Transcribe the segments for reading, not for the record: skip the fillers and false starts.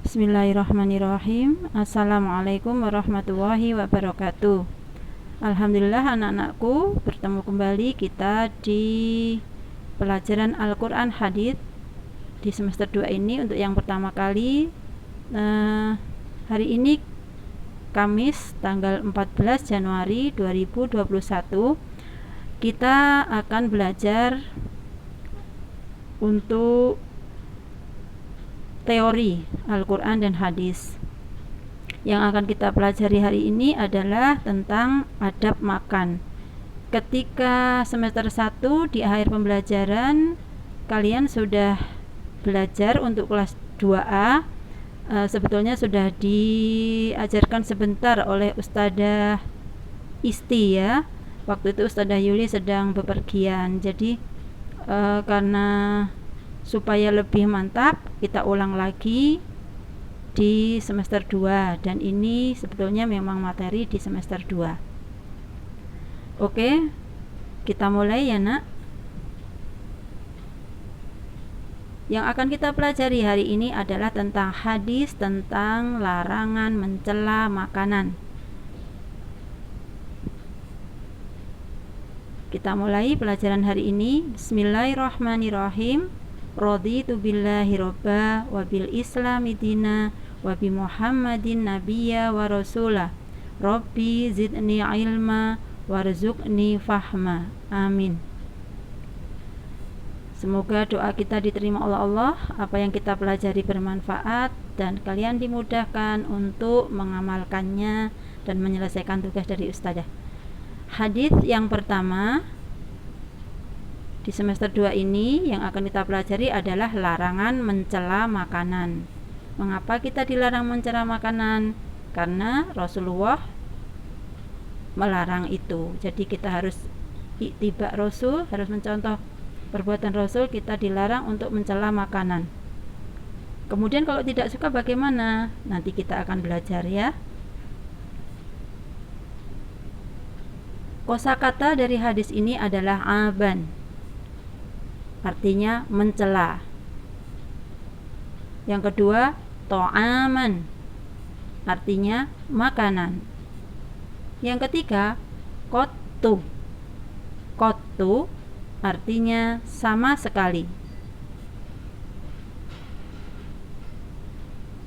Bismillahirrahmanirrahim. Assalamualaikum warahmatullahi wabarakatuh. Alhamdulillah anak-anakku, bertemu kembali kita di pelajaran Al-Quran Hadits di semester 2 ini untuk yang pertama kali. Hari ini Kamis tanggal 14 Januari 2021 kita akan belajar untuk teori Al-Quran dan Hadis. Yang akan kita pelajari hari ini adalah tentang adab makan. Ketika semester 1 di akhir pembelajaran kalian sudah belajar untuk kelas 2A, sebetulnya sudah diajarkan sebentar oleh Ustadzah Isti ya. Waktu itu Ustadzah Yuli sedang bepergian. Jadi karena supaya lebih mantap, kita ulang lagi di semester 2, dan ini sebetulnya memang materi di semester 2. Oke, kita mulai ya nak. Yang akan kita pelajari hari ini adalah tentang hadis tentang larangan mencela makanan. Kita mulai pelajaran hari ini. Bismillahirrahmanirrahim. Raditu billahi robba wa bil islami dina wa bi muhammadin nabiyya wa rasulah. Rabbi zidni ilma warzuqni fahma. Amin. Semoga doa kita diterima oleh Allah, apa yang kita pelajari bermanfaat, dan kalian dimudahkan untuk mengamalkannya dan menyelesaikan tugas dari Ustadzah. Hadis yang pertama di semester 2 ini yang akan kita pelajari adalah larangan mencela makanan. Mengapa kita dilarang mencela makanan? Karena Rasulullah melarang itu. Jadi kita harus ittiba Rasul, harus mencontoh perbuatan Rasul. Kita dilarang untuk mencela makanan. Kemudian kalau tidak suka bagaimana? Nanti kita akan belajar ya. Kosakata dari hadis ini adalah aban, artinya mencela. Yang kedua, to'aman, artinya makanan. Yang ketiga, qattu. Qattu artinya sama sekali.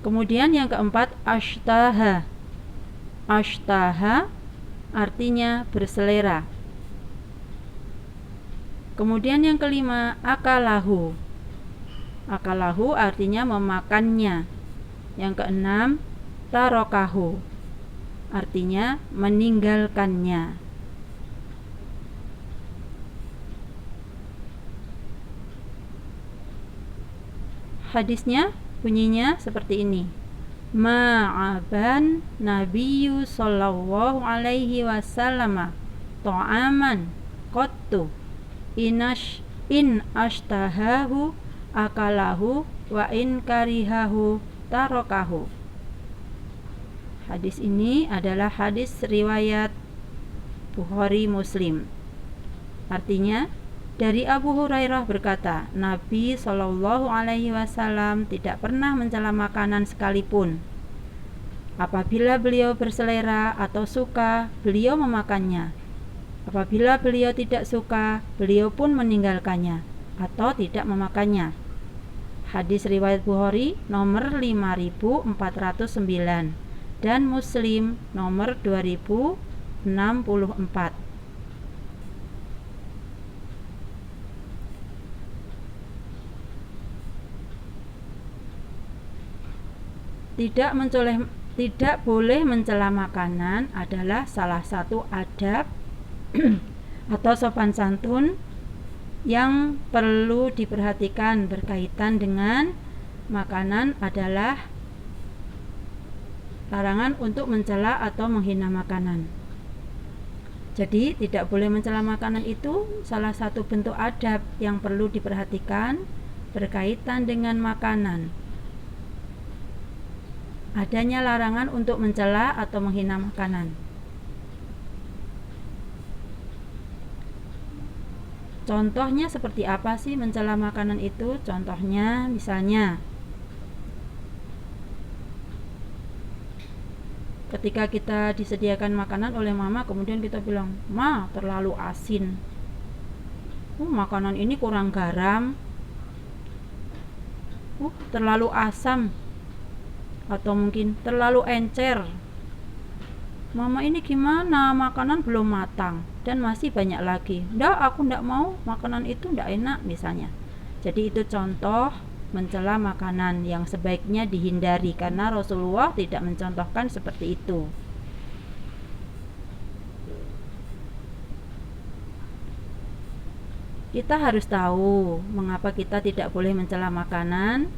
Kemudian yang keempat, ashtaha. Ashtaha artinya berselera. Kemudian yang kelima, akalahu. Akalahu artinya memakannya. Yang keenam, tarokahu, artinya meninggalkannya. Hadisnya bunyinya seperti ini. Ma'aban Nabiyyu sallallahu alaihi wasallam ta'aman qattu in ashtahahu akalahu wa in karihahu tarokahu. Hadis ini adalah hadis riwayat Bukhari Muslim. Artinya, dari Abu Hurairah berkata, Nabi Shallallahu Alaihi Wasallam tidak pernah mencela makanan sekalipun. Apabila beliau berselera atau suka, beliau memakannya. Apabila beliau tidak suka, beliau pun meninggalkannya atau tidak memakannya. Hadis riwayat Bukhari nomor 5409 dan Muslim nomor 2064. Tidak boleh mencela makanan adalah salah satu adab atau sopan santun yang perlu diperhatikan berkaitan dengan makanan adalah larangan untuk mencela atau menghina makanan. Jadi tidak boleh mencela makanan itu salah satu bentuk adab yang perlu diperhatikan berkaitan dengan makanan. Adanya larangan untuk mencela atau menghina makanan. Contohnya seperti apa sih mencela makanan itu? Contohnya misalnya Ketika kita disediakan makanan oleh mama, kemudian kita bilang, "Ma, terlalu asin. Makanan ini kurang garam. Terlalu asam. Atau mungkin terlalu encer. Mama, ini gimana? Makanan belum matang." Dan masih banyak lagi. "Nggak, aku nggak mau. Makanan itu nggak enak," misalnya. Jadi itu contoh mencela makanan yang sebaiknya dihindari, karena Rasulullah tidak mencontohkan seperti itu. Kita harus tahu mengapa kita tidak boleh mencela makanan,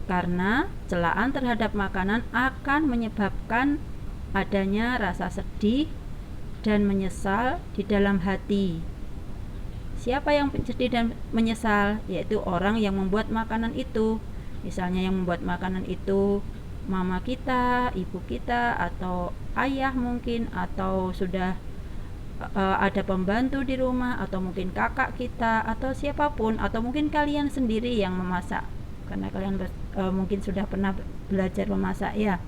karena celaan terhadap makanan akan menyebabkan adanya rasa sedih dan menyesal di dalam hati. Siapa yang sedih dan menyesal? Yaitu orang yang membuat makanan itu. Misalnya yang membuat makanan itu mama kita, ibu kita, atau ayah mungkin, atau sudah ada pembantu di rumah, atau mungkin kakak kita, atau siapapun, atau mungkin kalian sendiri yang memasak, karena kalian mungkin sudah pernah belajar memasak ya.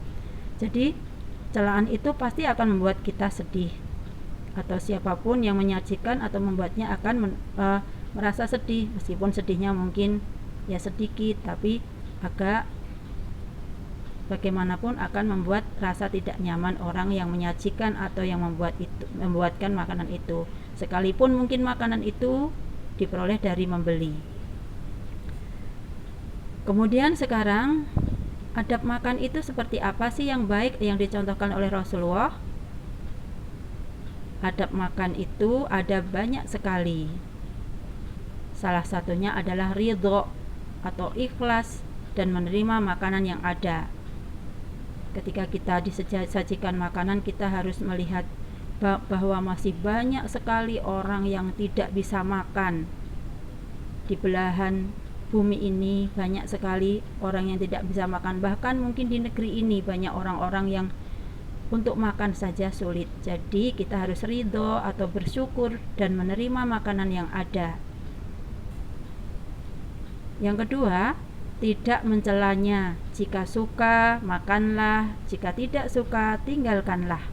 Jadi celaan itu pasti akan membuat kita sedih, atau siapapun yang menyajikan atau membuatnya akan merasa sedih, meskipun sedihnya mungkin ya sedikit, tapi agak bagaimanapun akan membuat rasa tidak nyaman orang yang menyajikan atau yang membuatkan makanan itu, sekalipun mungkin makanan itu diperoleh dari membeli. Kemudian sekarang, adab makan itu seperti apa sih yang baik yang dicontohkan oleh Rasulullah? Adab makan itu ada banyak sekali. Salah satunya adalah ridho atau ikhlas dan menerima makanan yang ada. Ketika kita disajikan makanan, kita harus melihat bahwa masih banyak sekali orang yang tidak bisa makan. Di belahan bumi ini banyak sekali orang yang tidak bisa makan. Bahkan mungkin di negeri ini banyak orang-orang yang untuk makan saja sulit. Jadi kita harus ridho atau bersyukur dan menerima makanan yang ada. Yang kedua, tidak mencelanya. Jika suka, makanlah. Jika tidak suka, tinggalkanlah.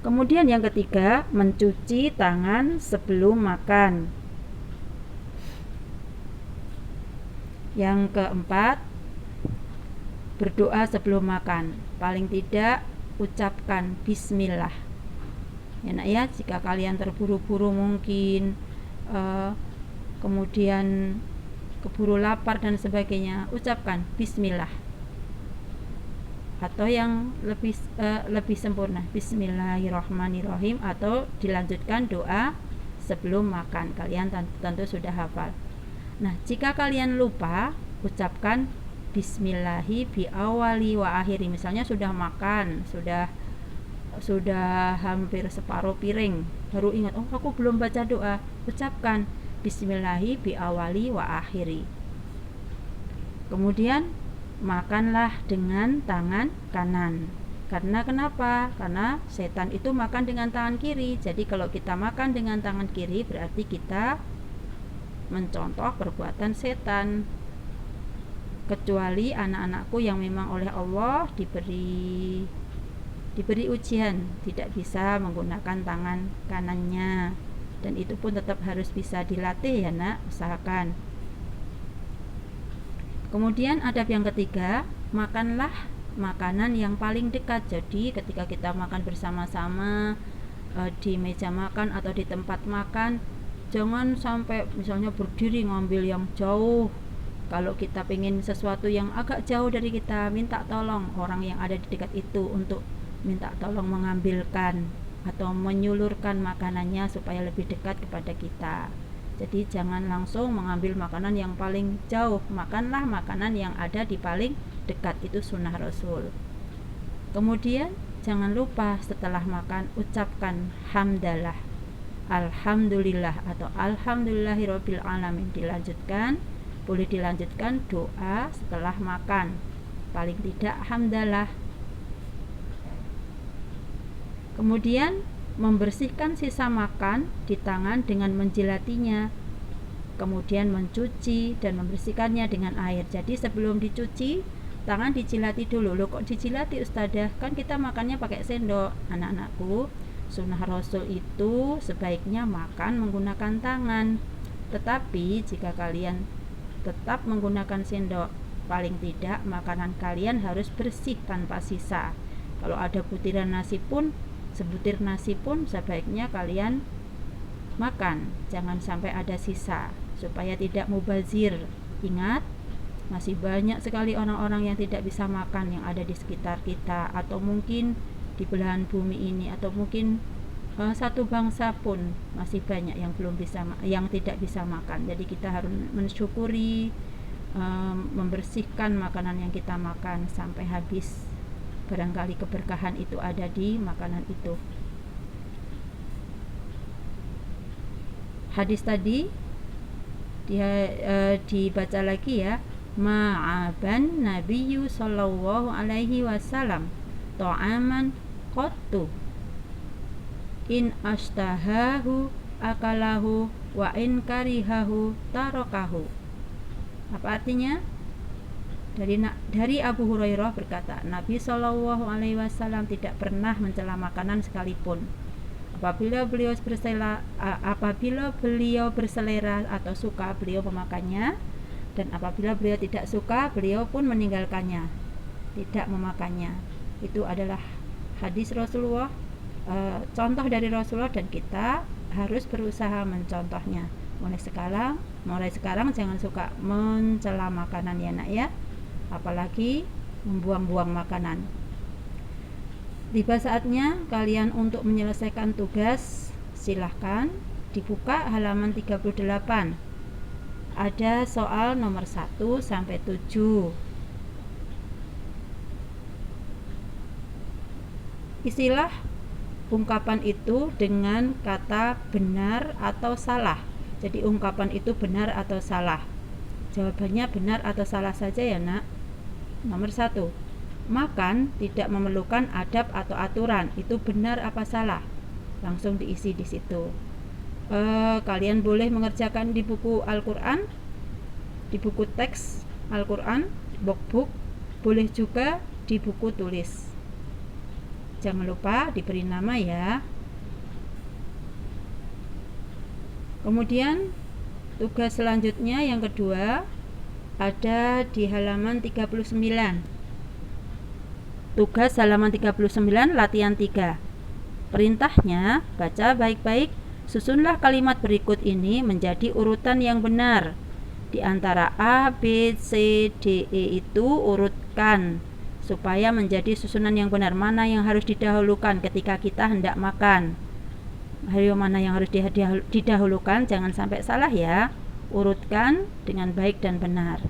Kemudian yang ketiga, mencuci tangan sebelum makan. Yang keempat, berdoa sebelum makan. Paling tidak ucapkan bismillah. Ya nak ya, jika kalian terburu-buru mungkin kemudian keburu lapar dan sebagainya, ucapkan bismillah. Atau yang lebih sempurna, bismillahirrahmanirrahim, atau dilanjutkan doa sebelum makan. Kalian tentu sudah hafal. Nah, jika kalian lupa, ucapkan bismillahi bi awali wa akhiri. Misalnya sudah makan, sudah hampir separuh piring, baru ingat, oh aku belum baca doa, ucapkan bismillahi bi awali wa akhiri. Kemudian makanlah dengan tangan kanan. Karena kenapa? Karena setan itu makan dengan tangan kiri. Jadi kalau kita makan dengan tangan kiri, berarti kita mencontoh perbuatan setan. Kecuali anak-anakku yang memang oleh Allah diberi ujian, tidak bisa menggunakan tangan kanannya, dan itu pun tetap harus bisa dilatih ya nak, usahakan. Kemudian adab yang ketiga, makanlah makanan yang paling dekat. Jadi ketika kita makan bersama-sama di meja makan atau di tempat makan, jangan sampai misalnya berdiri ngambil yang jauh. Kalau kita pengen sesuatu yang agak jauh dari kita, minta tolong orang yang ada di dekat itu untuk minta tolong mengambilkan atau menyulurkan makanannya supaya lebih dekat kepada kita. Jadi jangan langsung mengambil makanan yang paling jauh. Makanlah makanan yang ada di paling dekat, itu sunnah Rasul. Kemudian jangan lupa setelah makan ucapkan hamdalah, alhamdulillah atau alhamdulillahirabbil alamin. Boleh dilanjutkan doa setelah makan, paling tidak hamdalah. Kemudian membersihkan sisa makan di tangan dengan menjilatinya, kemudian mencuci dan membersihkannya dengan air. Jadi sebelum dicuci tangan dijilati dulu. Loh kok dijilati Ustadzah? Kan kita makannya pakai sendok. Anak-anakku, sunnah Rasul itu sebaiknya makan menggunakan tangan. Tetapi jika kalian tetap menggunakan sendok, paling tidak makanan kalian harus bersih tanpa sisa. Kalau ada butiran nasi pun, sebutir nasi pun sebaiknya kalian makan, jangan sampai ada sisa, supaya tidak mubazir. Ingat, masih banyak sekali orang-orang yang tidak bisa makan yang ada di sekitar kita, atau mungkin di belahan bumi ini, atau mungkin satu bangsa pun masih banyak yang tidak bisa makan. Jadi kita harus mensyukuri, membersihkan makanan yang kita makan sampai habis. Barangkali keberkahan itu ada di makanan itu. Hadis tadi dia dibaca lagi ya. Ma'aban Nabiyyu sallallahu alaihi wasallam ta'aman qattu in ashtahahu akalahu wa in karihahu tarakahu. Apa artinya? Dari Abu Hurairah berkata, Nabi Shallallahu Alaihi Wasallam tidak pernah mencela makanan sekalipun. Apabila beliau berselera atau suka, beliau memakannya, dan apabila beliau tidak suka, beliau pun meninggalkannya, tidak memakannya. Itu adalah hadis Rasulullah, contoh dari Rasulullah, dan kita harus berusaha mencontohnya. Mulai sekarang jangan suka mencela makanan ya nak ya, apalagi membuang-buang makanan. Tiba saatnya kalian untuk menyelesaikan tugas. Silahkan dibuka halaman 38. Ada soal nomor 1 sampai 7. Istilah ungkapan itu dengan kata benar atau salah. Jadi ungkapan itu benar atau salah. Jawabannya benar atau salah saja ya nak. Nomor 1, makan tidak memerlukan adab atau aturan. Itu benar apa salah? Langsung diisi di situ. Kalian boleh mengerjakan di buku Al-Quran, di buku teks Al-Quran, book, boleh juga di buku tulis. Jangan lupa diberi nama ya. Kemudian tugas selanjutnya yang kedua ada di halaman 39. Tugas halaman 39 latihan 3. Perintahnya, baca baik-baik, susunlah kalimat berikut ini menjadi urutan yang benar. Di antara A, B, C, D, E itu urutkan supaya menjadi susunan yang benar. Mana yang harus didahulukan ketika kita hendak makan? Mana yang harus didahulukan? Jangan sampai salah ya. Urutkan dengan baik dan benar.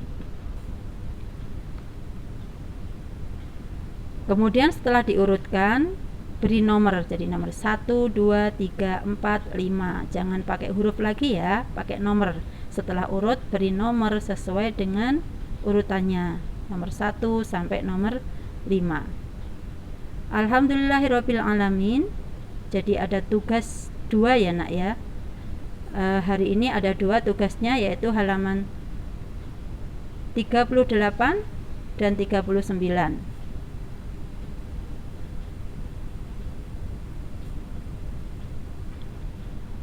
Kemudian setelah diurutkan, beri nomor. Jadi nomor 1, 2, 3, 4, 5. Jangan pakai huruf lagi ya, pakai nomor. Setelah urut, beri nomor sesuai dengan urutannya. Nomor 1 sampai nomor 5. Alhamdulillahirabbil alamin. Jadi ada tugas 2 ya nak ya. Hari ini ada 2 tugasnya, yaitu halaman 38 dan 39.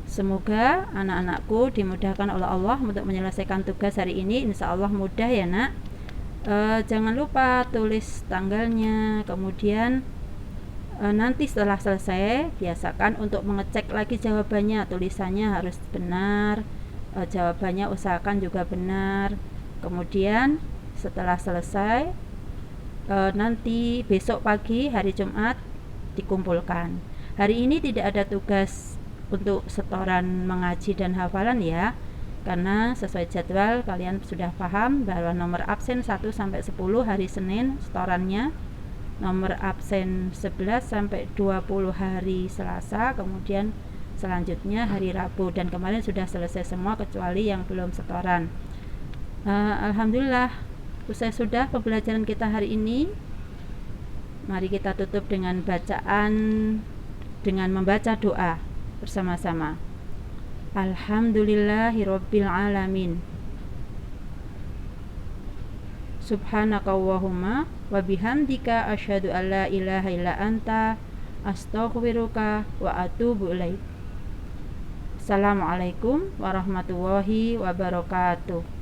Semoga anak-anakku dimudahkan oleh Allah untuk menyelesaikan tugas hari ini. Insya Allah mudah ya nak. Jangan lupa tulis tanggalnya. Kemudian nanti setelah selesai, biasakan untuk mengecek lagi jawabannya. Tulisannya harus benar, jawabannya usahakan juga benar. Kemudian setelah selesai, nanti besok pagi hari Jumat dikumpulkan. Hari ini tidak ada tugas untuk setoran mengaji dan hafalan ya, karena sesuai jadwal kalian sudah paham bahwa nomor absen 1 sampai 10 hari Senin setorannya, nomor absen 11 sampai 20 hari Selasa, kemudian selanjutnya hari Rabu, dan kemarin sudah selesai semua kecuali yang belum setoran. Alhamdulillah usai sudah pembelajaran kita hari ini. Mari kita tutup dengan membaca doa bersama-sama. Alhamdulillahirabbil alamin. Subhanakallahumma wa bihamdika asyhadu an la ilaha illa anta astaghfiruka wa atubu ilaik. Assalamualaikum warahmatullahi wabarakatuh.